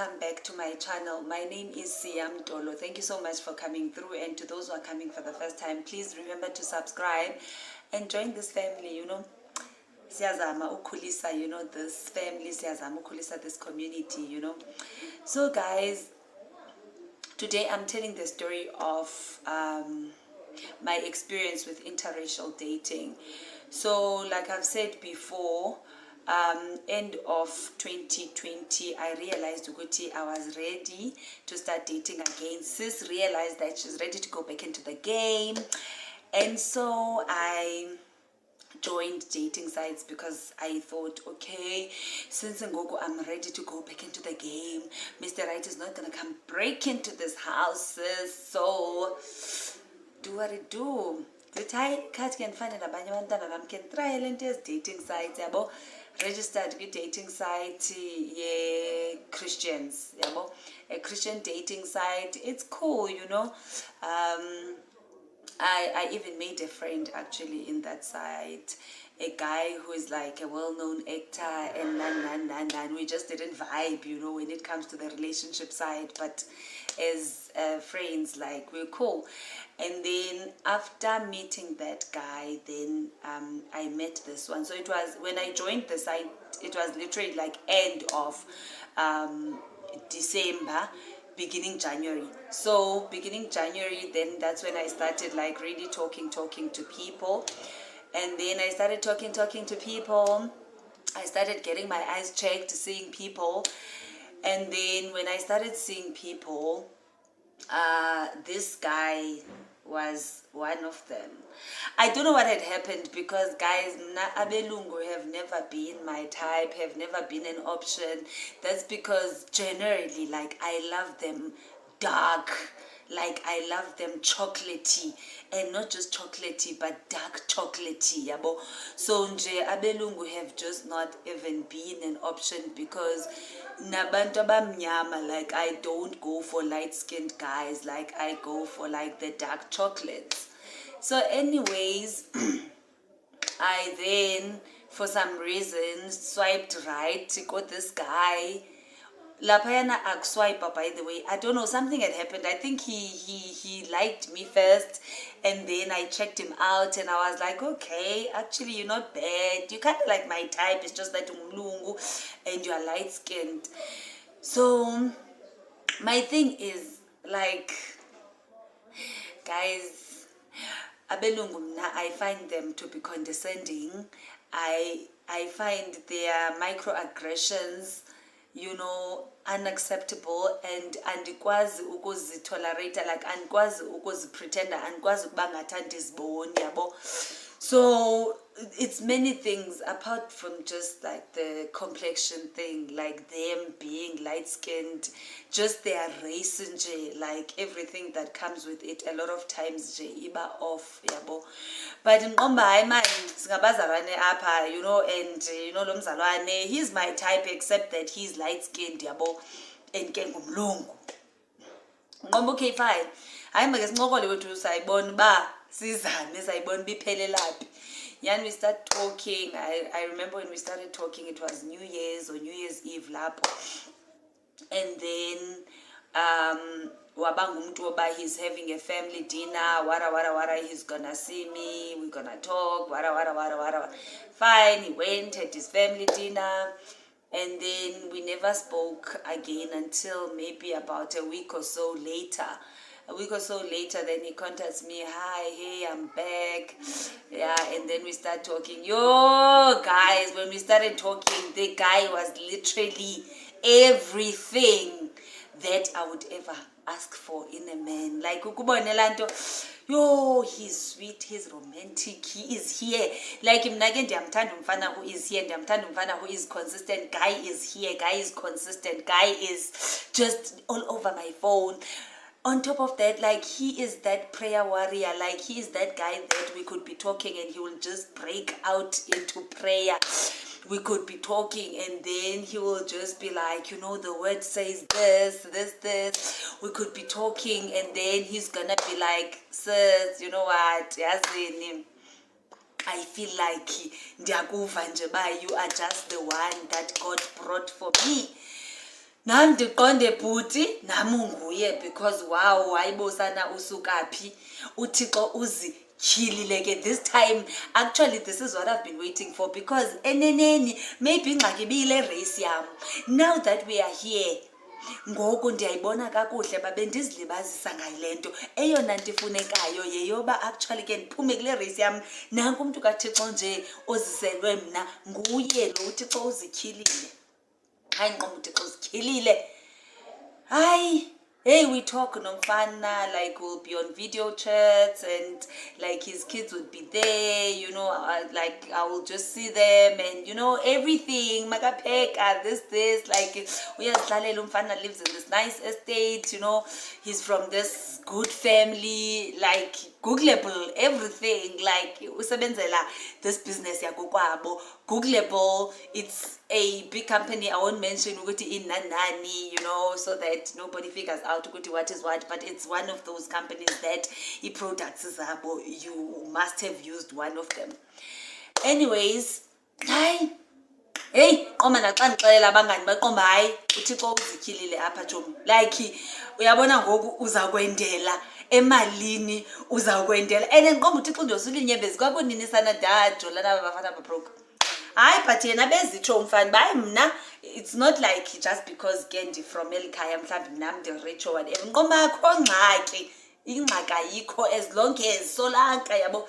welcome back to my channel. My name is Siam Dolo. Thank you so much for coming through, and to those who are coming for the first time, please remember to subscribe and join this family. Siyazama ukhulisa, this family, siyazama ukhulisa this community, So guys, today I'm telling the story of my experience with interracial dating. So like I've said before, end of 2020, I realized Uguti I was ready to start dating again. Sis realized that she's ready to go back into the game, and so I joined dating sites because I thought, okay, since Ngogo I'm ready to go back into the game, Mr. Right is not gonna come break into this house, so do what it do. Can find can try dating sites, registered dating site, Christians, a Christian dating site. It's cool, I even made a friend actually in that site, a guy who is like a well-known actor, and we just didn't vibe, when it comes to the relationship side, but as friends, like, we're cool. And then after meeting that guy, then I met this one. So it was, when I joined the site, it was literally like end of December, beginning January. So beginning January, then that's when I started like really talking to people. And then I started talking to people. I started getting my eyes checked, seeing people. And then when I started seeing people, this guy was one of them. I don't know what had happened, because guys, abelungu have never been my type, have never been an option. That's because generally, like, I love them dark, like I love them chocolatey, and not just chocolatey but dark chocolatey, yabo. So nje abelungu have just not even been an option, because nabantu abamnyama, like, I don't go for light-skinned guys, like I go for like the dark chocolates. So anyways, I then for some reason swiped right, got this guy. Lapayana swiper, by the way, I don't know, something had happened. I think he liked me first, and then I checked him out, and I was like, okay, actually you're not bad, you kind of like my type, it's just that umlungu and you are light skinned. So my thing is, like, guys, abelungu, I find them to be condescending. I find their microaggressions, unacceptable, and andikwazi ukuzitolerate, like andikwazi ukuzipretenda, andikwazi ukuba ngathandi iziboni, yabo. So it's many things apart from just like the complexion thing, like them being light-skinned, just their race nje, like everything that comes with it. A lot of times nje iba off, yabo. But in hayi man, singabazalwane apha, and lo mzalwane, he's my type, except that he's light-skinned, yabo, and ke ngumlungu. Okay, fine. Hayi make sincokole wethu sayibona ba sizame, sayibona biphelelaphi. Yani we start talking. I remember when we started talking, it was New Year's or New Year's Eve lapho. And then wabangumuntu oba he's having a family dinner, wara, he's gonna see me, we're gonna talk, wara. Fine, he went, had his family dinner, and then we never spoke again until maybe about a week or so later. Then he contacts me, hi, hey, I'm back. Yeah, and then we start talking. Yo, guys, when we started talking, the guy was literally everything that I would ever ask for in a man. Like, yo, he's sweet, he's romantic, he is here. Like, ndiyamthanda umfana who is here, ndiyamthanda umfana who is consistent. Guy is here, guy is consistent, guy is just all over my phone. On top of that, like, he is that prayer warrior, like, he is that guy that we could be talking and he will just break out into prayer. We could be talking and then he will just be like, the word says this. We could be talking and then he's gonna be like, sis, you know what, yazini, I feel like ndiyakuva nje ba you are just the one that God brought for me. nam ndiqonde bhuti nam unguye because wow hayibosana usukaphi uthixo uzityhilile ke this time. Actually this is what I've been waiting for, because eneneni maybe ingxaki ibiyile race yam. Now that we are here ngoku ndiyayibona kakuhle babe ndizilibazisa ngale nto. Eyona nto ifunekayo yeyoba actually ke ndiphume kule race yam. Nanku umntu kathixo nje oziselwe mna nguye lo uthixo uzityhilile. Hayi nqomo uthixo uzityhilile. Hayi. Hey, we talk nomfana, like we'll be on video chats and like his kids would be there, you know, like I will just see them and you know everything. Makapeka, this, like umfana lives in this nice estate, you know, he's from this good family, like Googleable, everything, like usebenzela this business yakokwabo, Googleable. It's a big company. I won't mention ukuthi in nani, you know, so that nobody figures out ukuthi what is what, but it's one of those companies that products zabo you must have used one of them. Anyways, hi. Hey, qoma naxa ndixelela abangani baqomba hayi uthixo uzityhilile apha Jomi. Like uyabona ngoku uzakwendela emalini, uzakwendela and ndiqomba uthixo ndiyosulunyembezi kwakunini sana dadolana abafana babroke. Hayi but yena bezitsho umfana bayi mna it's not like just because Kendi from elikhaya mhlawumbi nam ndi-rich or whatever. Nqoma akho ngxaki, ingxaki ayikho as long as solanka yabo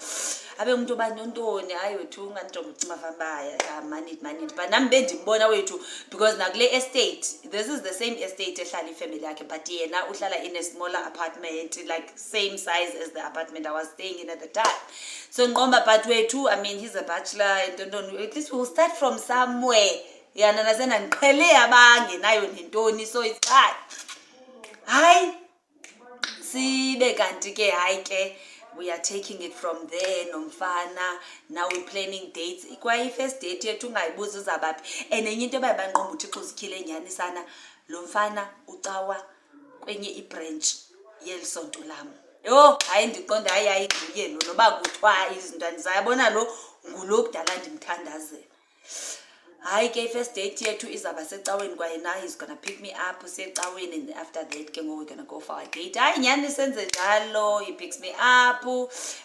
abe umuntu obanontoni hayi wethu unganjonga ucima fambaya manit but nami bendimbona wethu because nakule estate this is the same estate ehlala ifamily yakhe but yena uhlala in a smaller apartment like same size as the apartment I was staying in at the time. So Ngomba but wethu I mean he's a bachelor and don't at least we'll start from somewhere yana nasena ndiqhele abangenayo nentoni so it's hard. Hayi sibe kanti ke hayi ke we are taking it from there nomfana. Now we're planning dates. Kwaye first date yethu ungayibuza uzabaphi. Enye into bayibanqomba uthixo uzikhile nyani sana. Lo mfana ucawa kwenye ibranch yelisonto lami. Yo, hayi ndiqonda hayi nguye lo noba kuthiwa izinto andizayabona lo ngulo kudala ndimthandazela. Hayi ke first date yethu izaba secaweni kwayena he's gonna pick me up usecaweni and after that ke we're gonna go for a date. Hayi nyani senze njalo, he picks me up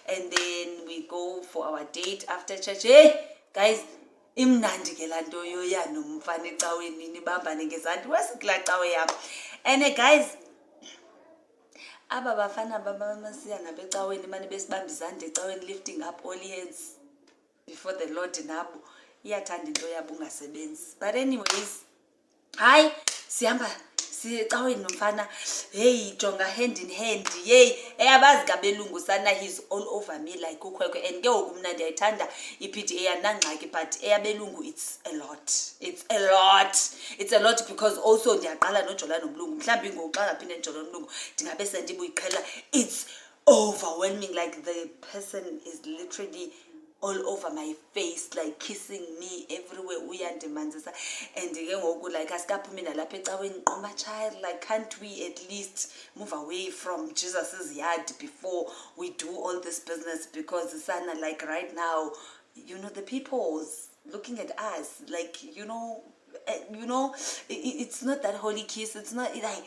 and then we go for our date after church. Hey guys imnandi ke lanto yoya nomfana ecaweni nibambane ngezandla wesikula cawe yami. And guys aba bafana bamasiya nabecaweni manje besibamba izandla ecaweni lifting up all hands before the Lord nabo. Iyathanda into yabo ungasebenzi. But anyways, hayi sihamba sicaweni nomfana. Hey jonga hand in hand. Hey eyabazi kabelungu sana he's all over me like ukhwekwe and ke okumna ndiyayithanda iPTA yanangxaki but eyabelungu it's a lot. It's a lot because also ndiyaqala nojola nomlungu. Mhlawumbi ngoxa ngaphinde njola nomlungu ndingabe sendibuyiqhela. It's overwhelming like the person is literally all over my face like kissing me everywhere uyandimanzisa and ke ngoku like asikaphumi nalapha ecaweni qoma child like can't we at least move away from Jesus's yard before we do all this business because sana like right now you know the people's looking at us like you know it's not that holy kiss, it's not like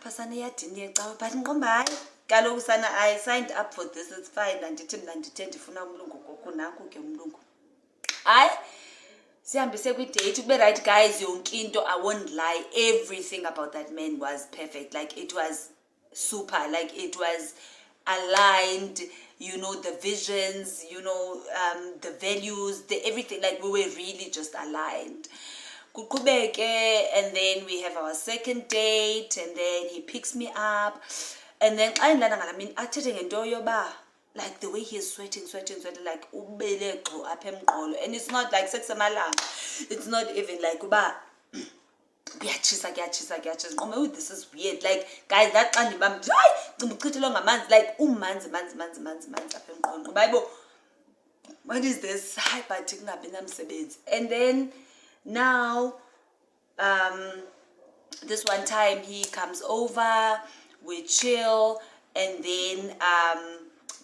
pasana yadini ecawe but nqomba hayi kaloku sana I signed up for this, it's fine andithi mna ndithe ndifuna umlungu goku nanku ke umlungu. Hayi sihambise kwi-date kube right guys yonke into I won't lie everything about that man was perfect like it was super like it was aligned, you know, the visions, you know, the values, the everything like we were really just aligned. Kuqhubeke and then we have our second date and then he picks me up and then I mean athethe ngento yoba like the way he's sweating like ubele gqo apha emqolo and it's not like sekusemalanga, it's not even like uba kuyatshisa ngqome this is weird like guys that xa ndibam hayi cimba uchithelwe ngamanzi like umanzi apha emqolo bayibo what is this hayi but kungabi namsebenzi. And then now this one time he comes over, we chill and then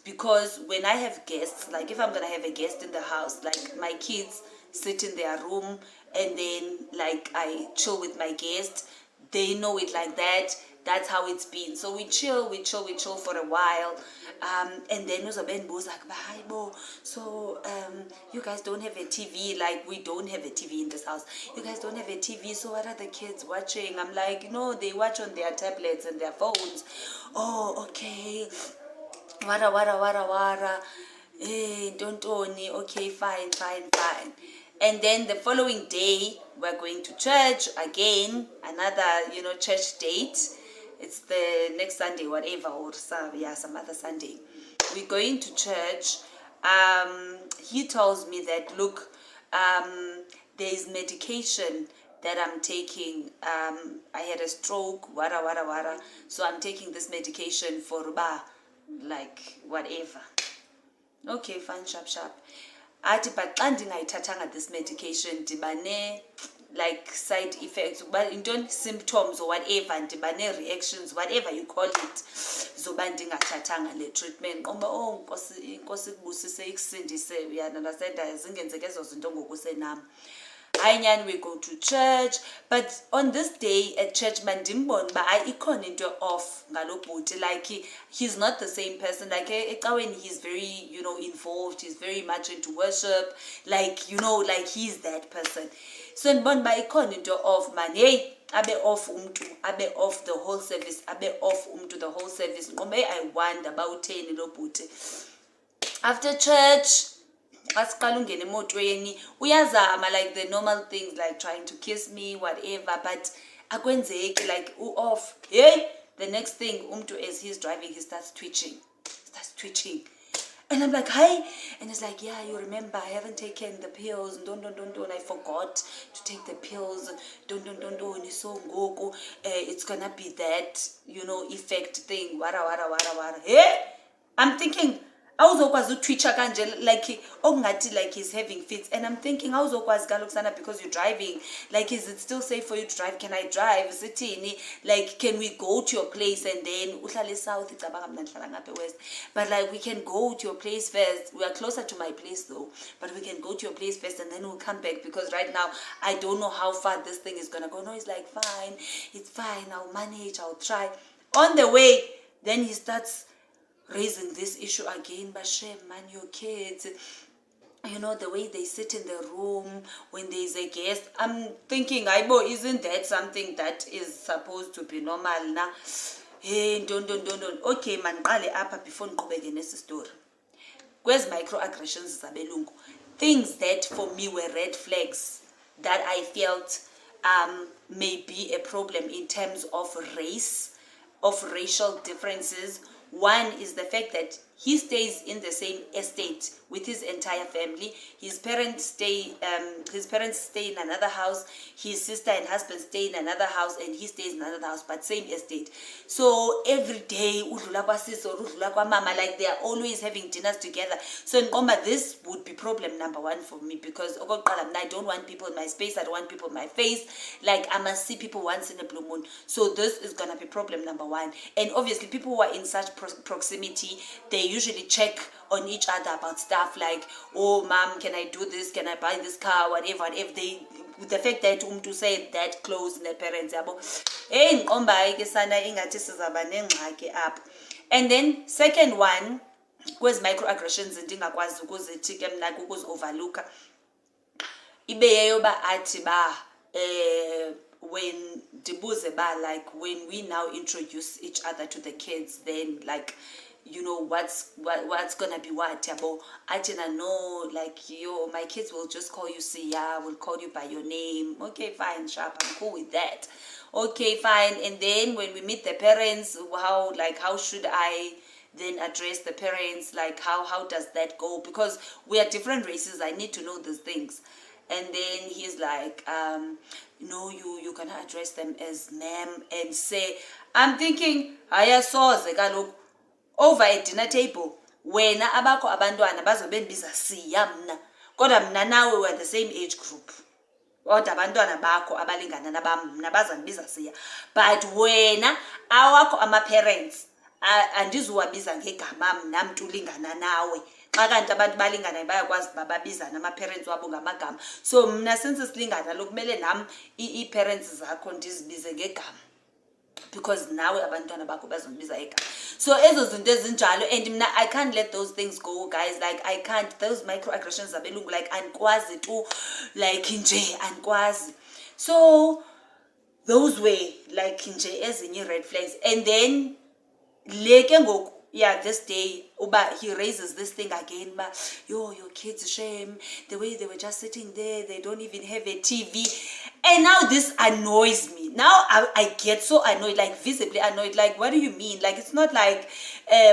because when I have guests, like if I'm gonna have a guest in the house, like my kids sit in their room and then like I chill with my guests. They know it like that. That's how it's been. So we chill for a while. And then so you guys don't have a TV. Like, we don't have a TV in this house. You guys don't have a TV, so what are the kids watching? I'm like, no, they watch on their tablets and their phones. Oh, okay. Wara. Hey, don't own it. Okay, fine. And then the following day, we're going to church again, another, church date. It's the next Sunday, whatever, or some other Sunday. We're going to church. He tells me that, look, there is medication that I'm taking. I had a stroke, wara. So I'm taking this medication for like whatever. Okay, fine, sharp. But xa ndingayithathanga this medication ndibane like side effects, symptoms or whatever, ndibane reactions, whatever you call it, zoba ndingathathanga le treatment. Inkosi kubusise ikusindise, uyanderstand, zingenzeke ezo zinto ngokusenam. We go to church, but on this day at church, mandimbon, but I icon into off ngalobhuti. Like he's not the same person. Like when he's very, involved, he's very much into worship. Like, like he's that person. So nbon ba icon into off, man. Hey, abe off abe off the whole service, abe off the whole service. I wonder about 10 lobhuti. After church, asiqala ungena emotweni uyazama like the normal things, like trying to kiss me, whatever, but akwenzeki, like off. Hey, the next thing as he's driving, he starts twitching, and I'm like, hi, and he's like, yeah, you remember I haven't taken the pills, don't, I forgot to take the pills, don't, so ngoku, it's gonna be that, effect thing, wara. Hey, I'm thinking awuzokwazi utwitcha kanje, like okungathi like he's having fits, and I'm thinking awuzokwazi kalokusana because you're driving, like is it still safe for you to drive? Can I drive? Sithini, like can we go to your place and then uhlale south, icabanga mina ndihlala ngapha west, but like we can go to your place first. We are closer to my place though, but we can go to your place first and then we'll come back, because right now I don't know how far this thing is gonna go. No, he's like, fine, it's fine, I'll manage, I'll try. On the way, then he starts raising this issue again. But shame, man, your kids, the way they sit in the room when there's a guest. I'm thinking, Aibo, isn't that something that is supposed to be normal now? Hey, don't. Okay, man, qale apha before ndiqhubeke nesi story. Kwezi microaggressions zabelungu, things that for me were red flags that I felt may be a problem in terms of race, of racial differences. One is the fact that he stays in the same estate with his entire family. His parents stay in another house. His sister and husband stay in another house, and he stays in another house, but same estate. So every day, udlula kwa sis or udlula kwa mama, like they are always having dinners together. So in Ngoma, this would be problem number one for me, because I don't want people in my space. I don't want people in my face. Like I must see people once in a blue moon. So this is gonna be problem number one. And obviously, people who are in such proximity, they usually check on each other about stuff like, oh mom, can I do this, can I buy this car, whatever. If they, the fact that to say that close in the parents yabo, and then second one was microaggressions ndingakwazi ukuzithike mna ukuzovaluka ibe yeyoba athi ba when dibuze ba, like when we now introduce each other to the kids, then like what's gonna be what yabo. Atina, no, like my kids will just call you Sia, will call you by your name. Okay, fine, sharp, I'm cool with that. Okay, fine. And then when we meet the parents, how should I then address the parents? Like how does that go? Because we are different races, I need to know these things. And then he's like, no, you cannot address them as ma'am and say. I'm thinking, look, over a dinner table, wena abakho abantwana bazobe ndibiza siya mna, kodwa mna nawe we're the same age group, kodwa abantwana bakho abalingana nabam mna bazandibiza siya, but wena awakho ama parents andizuwabiza ngegama mna mntu ulingana nawe, Kanti abantu balinganayo bayakwazi bababizana ama-parents wabo ngamagama. So mna since silingana lokumele nam ii-parents zakho ndizibize ngegama, because nawe abantwana bakho bazondibiza igama. So ezo zinto ezinjalo, and mna I can't let those things go, guys. Like I can't, those microaggressions zabelungu, like andikwazi tu, like nje andikwazi. So those were like nje ezinye red flags. And then leke ngoku, yeah, this day uba he raises this thing again, but your kids, shame the way they were just sitting there, they don't even have a TV. And now this annoys me. Now I get so annoyed, like visibly annoyed. Like, what do you mean? Like, it's not like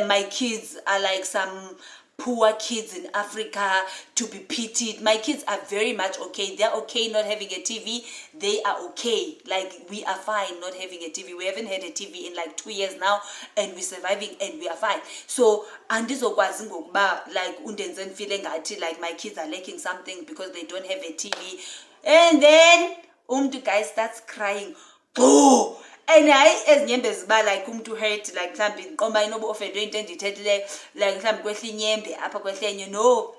my kids are like some poor kids in Africa to be pitied. My kids are very much okay. They're okay not having a TV. They are okay. Like, we are fine not having a TV. We haven't had a TV in like 2 years now, and we're surviving and we are fine. So andizokwazi ngokuba like undenze feeling like my kids are lacking something because they don't have a TV. And then the guy starts crying. Oh, and ezinyembe ziba like to hurt, like mhlawumbi nqomba inoba ofendwe into endithethileyo, like mhlawumbi kwehla inyembe apha kwehlenye, no,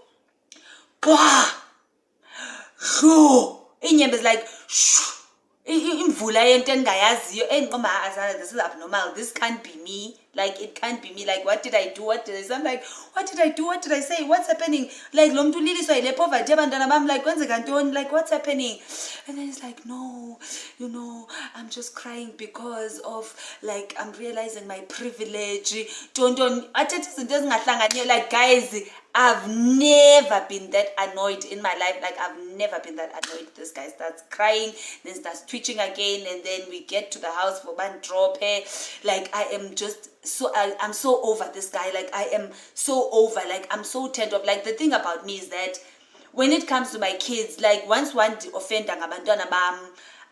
inyembe is like imvula yento endingayaziyo endiqomba this is abnormal, this can't be me. Like, it can't be me. Like, what did I do? What did I say? I'm like, what did I do? What did I say? What's happening? Like, lo mntu uliliswa yile poverty abantwana bam, like, kwenzeka ntoni? Like, what's happening? And then it's like, no, you know, I'm just crying because of, like, I'm realizing my privilege. Like, guys, I've never been that annoyed in my life. Like, I've never been that annoyed. This guy starts crying, then starts twitching again, and then we get to the house for one drop. Like, I am just so, I'm so over this guy. Like, I am so over. Like, I'm so turned off. Like, the thing about me is that when it comes to my kids, like, once one offend ngabantwana bam,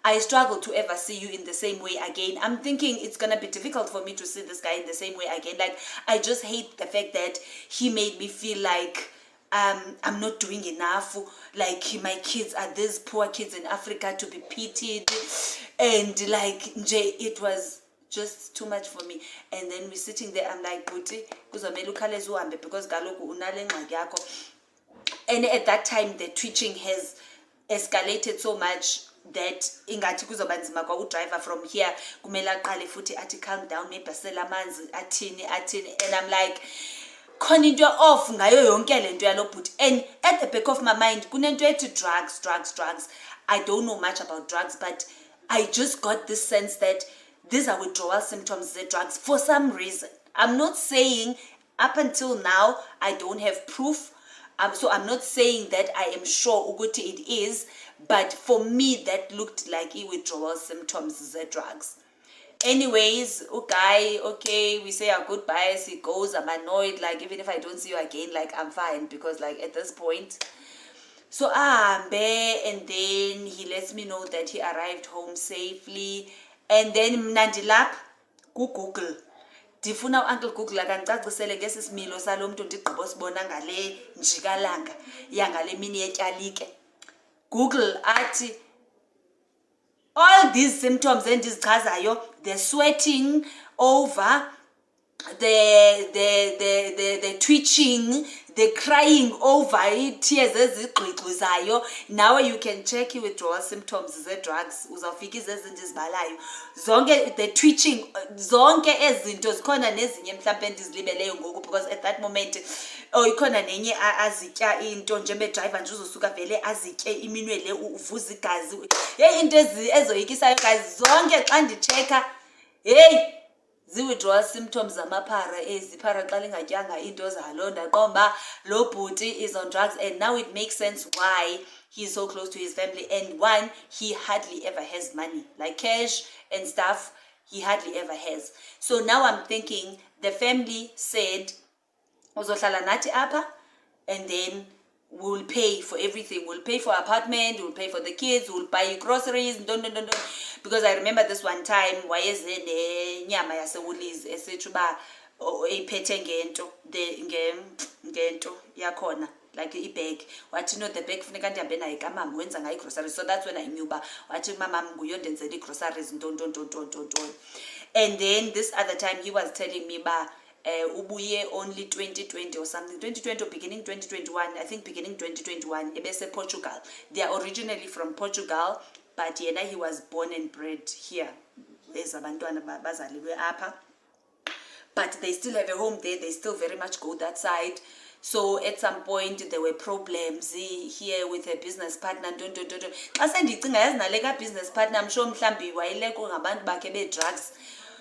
I struggle to ever see you in the same way again. I'm thinking it's gonna be difficult for me to see this guy in the same way again. Like, I just hate the fact that he made me feel like I'm not doing enough. Like, my kids are these poor kids in Africa to be pitied, and like it was just too much for me. And then we're sitting there, I'm like, Buti, kuzomela ukhaleze uhambe because kaloku unale ngxaki yakho. And at that time the twitching has escalated so much that ingathi kuzoba nzima kwa udriver from here, kumele aqale futhi athi calm down, maybe asela amanzi, athini. And I'm like, khona into off ngayo yonke lento yalo bhuti. And at the back of my mind kunento ethi drugs. I don't know much about drugs, but I just got this sense that these are withdrawal symptoms of drugs for some reason. I'm not saying up until now I don't have proof. So I'm not saying that I am sure ukuthi it is, but for me that looked like withdrawal symptoms of drugs. Anyways, okay, we say our goodbyes, he goes, I'm annoyed, like even if I don't see you again, like I'm fine, because like at this point. So and then he lets me know that he arrived home safely. And then mnandilap Google. Ndifuna Uncle Google akandicacisele ngesi similo salo mntu ndigqibo sibona ngale njikalanga yangale mini yetyalike. Google athi all these symptoms endizichazayo, the sweating over, the twitching, the crying over, tears ezigqigqizayo. Now you can check withdrawal symptoms ze-drugs, uzawufika izezinto ezibalayo zonke, the twitching, zonke ezinto zikhona nezinye mhlawumbe endizilibeleyo ngoku, because at that moment ikhona nenye azitya into njengedriver nje uzosuka vele azitye iminwele uvuza igazi. Into ezoyikisayo guys, zonke xa ndichecka, withdrawal symptoms zamapara ezipara xa lingatyanga into zalo, ndaqomba lo bhuti is on drugs. And now it makes sense why he's so close to his family. And one, he hardly ever has money, like cash and stuff, he hardly ever has. So now I'm thinking the family said uzohlala nathi apha, and then we'll pay for everything. We'll pay for apartment, we'll pay for the kids, we'll buy you groceries, don't. Because I remember this one time, wayeze nenyama yaseWoolies esithi uba ephethe ngento yakhona, like ibag. Wathi no, the bag funeka ndihambe nayo kamama wenza ngayo groceries. So that's when I knew uba wathi mama nguyo ndenzela groceries, don't. And then this other time he was telling me ba ubuye only 2020 or something, 2020 or beginning 2021, I think beginning 2021, ebese Portugal. They are originally from Portugal, but yena he was born and bred here. But they still have a home there, they still very much go that side. So at some point there were problems here with a business partner. Xa sendicinga yazi nale ka business partner, I'm sure mhlambi wayileko ngabantu bakhe be-drugs.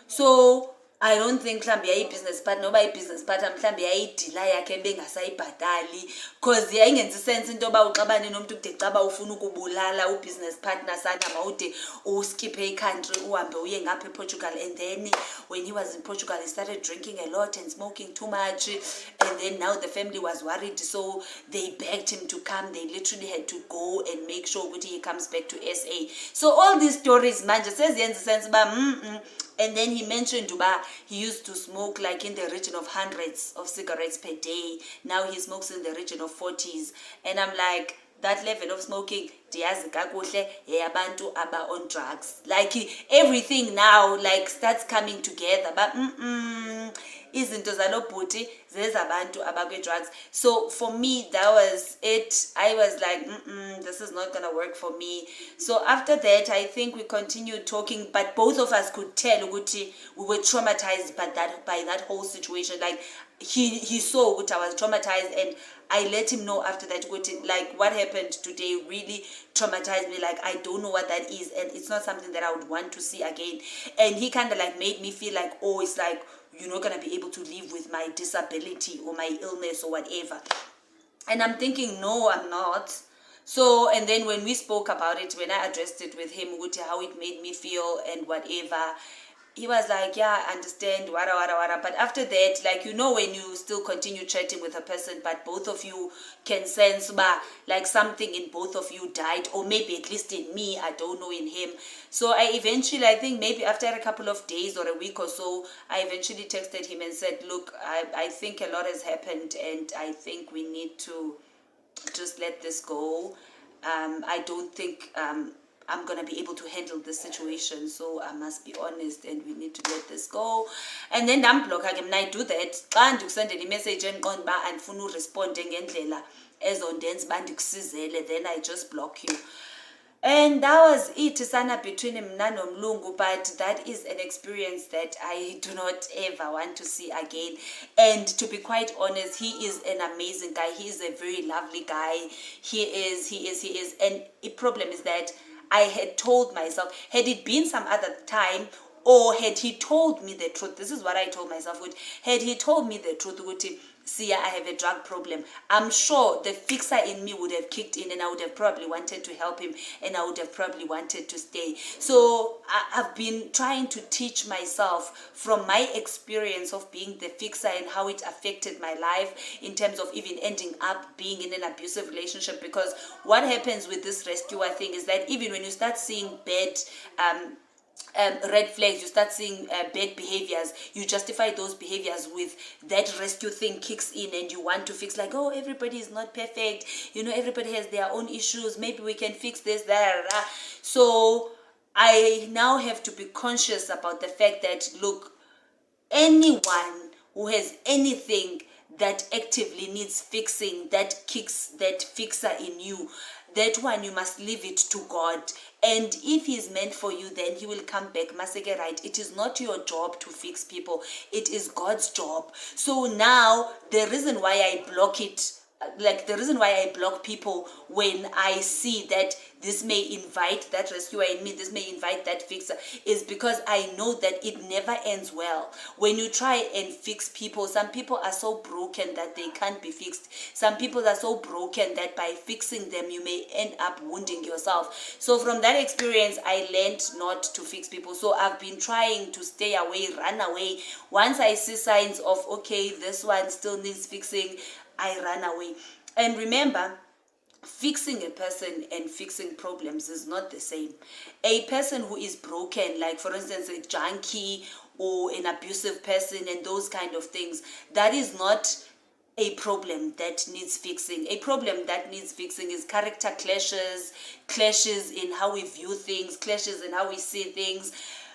So I don't think mhlambi yayi-business partner, noba i-business partner mhlambi yayidila yakhe bengasayibhatali, because yayingenzi sense into yoba uxabane nomntu kude caba ufuna ukubulala u-business partner sakhe mawude uskiphe i-country uhambe uye ngapha ePortugal. And then when he was in Portugal he started drinking a lot and smoking too much, and then now the family was worried, so they begged him to come. They literally had to go and make sure that he comes back to SA. So all these stories manje seziyenza sense ba and then he mentioned Duba, he used to smoke like in the region of hundreds of cigarettes per day. Now he smokes in the region of 40s. And I'm like, that level of smoking, diyazi kakuhle abantu aba on drugs. Like everything now like starts coming together. But izinto zalobhuti zezabantu abakwe drugs. So for me that was it. I was like this is not gonna work for me. So after that I think we continued talking, but both of us could tell ukuthi we were traumatized by that whole situation. Like he saw that I was traumatized, and I let him know after that like what happened today really traumatized me. Like I don't know what that is, and it's not something that I would want to see again. And he kind of like made me feel like, oh, it's like you're not going to be able to live with my disability or my illness or whatever. And I'm thinking, no, I'm not. So, and then when we spoke about it, when I addressed it with him, how it made me feel and whatever, he was like, yeah, I understand, wada, wada, wada. But after that, like, when you still continue chatting with a person, but both of you can sense, like something in both of you died, or maybe at least in me, I don't know, in him. So I think maybe after a couple of days or a week or so, I eventually texted him and said, look, I think a lot has happened, and I think we need to just let this go. I don't think I'm going to be able to handle this situation, so I must be honest, and we need to let this go. And then I'm block again. I do that. Xa ndikusendela imessage enqonda ba andifuna uresponde ngendlela ezondenza ba ndikusizele, then I just block you. And that was it, sana, between mna nomlungu. But that is an experience that I do not ever want to see again. And to be quite honest, he is an amazing guy. He is a very lovely guy. He is. And the problem is that I had told myself, had it been some other time, or had he told me the truth, this is what I told myself, had he told me the truth, see, I have a drug problem, I'm sure the fixer in me would have kicked in, and I would have probably wanted to help him, and I would have probably wanted to stay. So I've been trying to teach myself from my experience of being the fixer and how it affected my life in terms of even ending up being in an abusive relationship. Because what happens with this rescuer thing is that even when you start seeing bad red flags, you start seeing bad behaviors, you justify those behaviors with that rescue thing kicks in, and you want to fix, like, oh, everybody is not perfect, everybody has their own issues, maybe we can fix this, that. So I now have to be conscious about the fact that, look, anyone who has anything that actively needs fixing, that kicks that fixer in you, that one you must leave it to God. And if he's meant for you, then he will come back. Maseke, right? It is not your job to fix people. It is God's job. So now the reason why I block it, like the reason why I block people when I see that this may invite that rescuer in me, this may invite that fixer, is because I know that it never ends well. When you try and fix people, some people are so broken that they can't be fixed. Some people are so broken that by fixing them, you may end up wounding yourself. So from that experience, I learned not to fix people. So I've been trying to stay away, run away. Once I see signs of, okay, this one still needs fixing, I run away. And remember, fixing a person and fixing problems is not the same. A person who is broken, like for instance a junkie or an abusive person and those kind of things, that is not a problem that needs fixing. A problem that needs fixing is character clashes in how we view things, clashes in how we see things,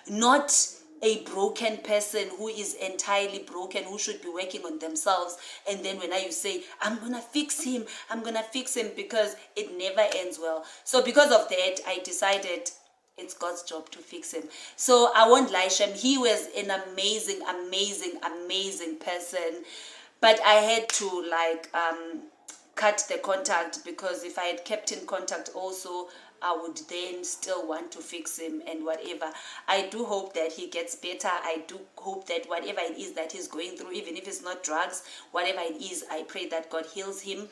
not a broken person who is entirely broken, who should be working on themselves, and then when you say, I'm gonna fix him, because it never ends well. So because of that, I decided it's God's job to fix him. So I won't lie, Shem, he was an amazing, amazing, amazing person, but I had to cut the contact, because if I had kept in contact also, I would then still want to fix him and whatever. I do hope that he gets better. I do hope that whatever it is that he's going through, even if it's not drugs, whatever it is, I pray that God heals him.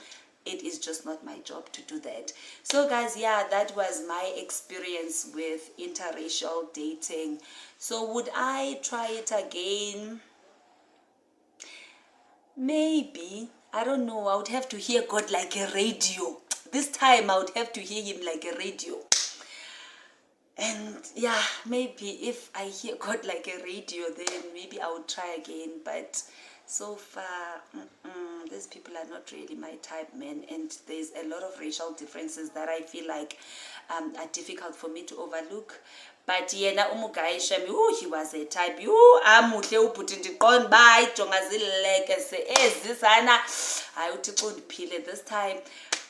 It is just not my job to do that. So guys, yeah, that was my experience with interracial dating. So would I try it again? Maybe. I don't know. I would have to hear God like a radio. This time I would have to hear him like a radio. And yeah, maybe if I hear God like a radio, then maybe I would try again. But so far, these people are not really my type, man. And there's a lot of racial differences that I feel like are difficult for me to overlook. But yena umugaisha mi, he was a type. Amuhle ubhuti ndiqonda ba ijonga zileke se ezisana. I uthi undiphile this time.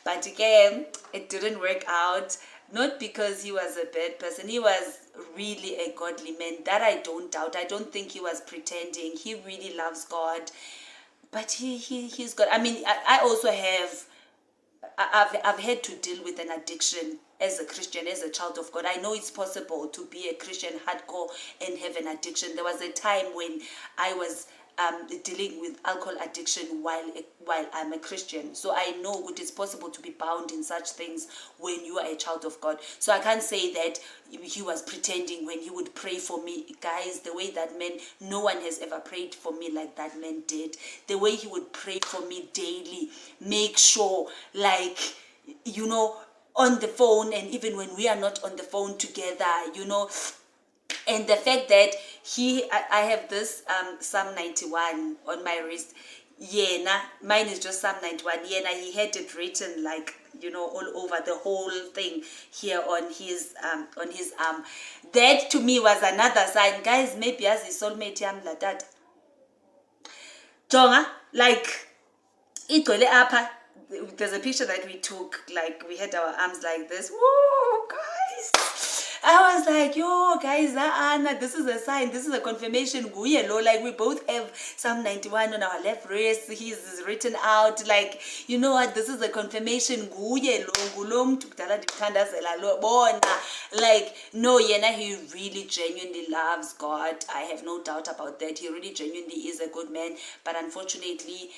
But again, it didn't work out. Not because he was a bad person. He was really a godly man. That I don't doubt. I don't think he was pretending. He really loves God. But he's got, I mean, I also have, I've had to deal with an addiction as a Christian, as a child of God. I know it's possible to be a Christian hardcore and have an addiction. There was a time when I was dealing with alcohol addiction while I'm a Christian. So I know it is possible to be bound in such things when you are a child of God. So I can't say that he was pretending when he would pray for me. Guys, the way that man, no one has ever prayed for me like that man did. The way he would pray for me daily, make sure, like, you know, on the phone, and even when we are not on the phone together, you know. And the fact that I have this Psalm 91 on my wrist. Mine is just Psalm 91. He had it written, like, you know, all over the whole thing here on his arm. That to me was another sign, guys. Maybe as his soulmate yam like that. Jonga, like, igcwele apha. There's a picture that we took, like we had our arms like this. Whoa, guys. I was like, yo, guys, Anna, this is a sign, this is a confirmation. Like, we both have Psalm 91 on our left wrist. He's written out, like, you know what, this is a confirmation. Like, no, he really genuinely loves God. I have no doubt about that. He really genuinely is a good man. But unfortunately,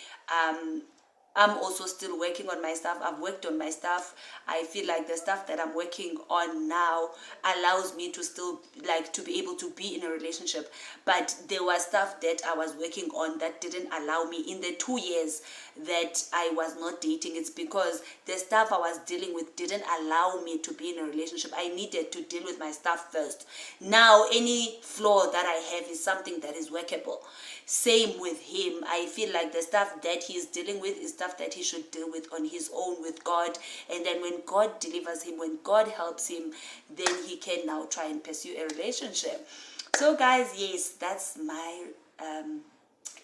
I'm also still working on my stuff. I've worked on my stuff. I feel like the stuff that I'm working on now allows me to still, like, to be able to be in a relationship. But there was stuff that I was working on that didn't allow me in the 2 years that I was not dating. It's because the stuff I was dealing with didn't allow me to be in a relationship. I needed to deal with my stuff first. Now, any flaw that I have is something that is workable. Same with him. I feel like the stuff that he's dealing with is stuff that he should deal with on his own with God. And then when God delivers him, when God helps him, then he can now try and pursue a relationship. So guys, yes, that's my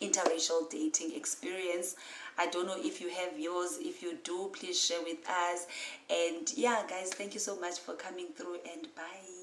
interracial dating experience. I don't know if you have yours. If you do, please share with us. And yeah, guys, thank you so much for coming through, and bye.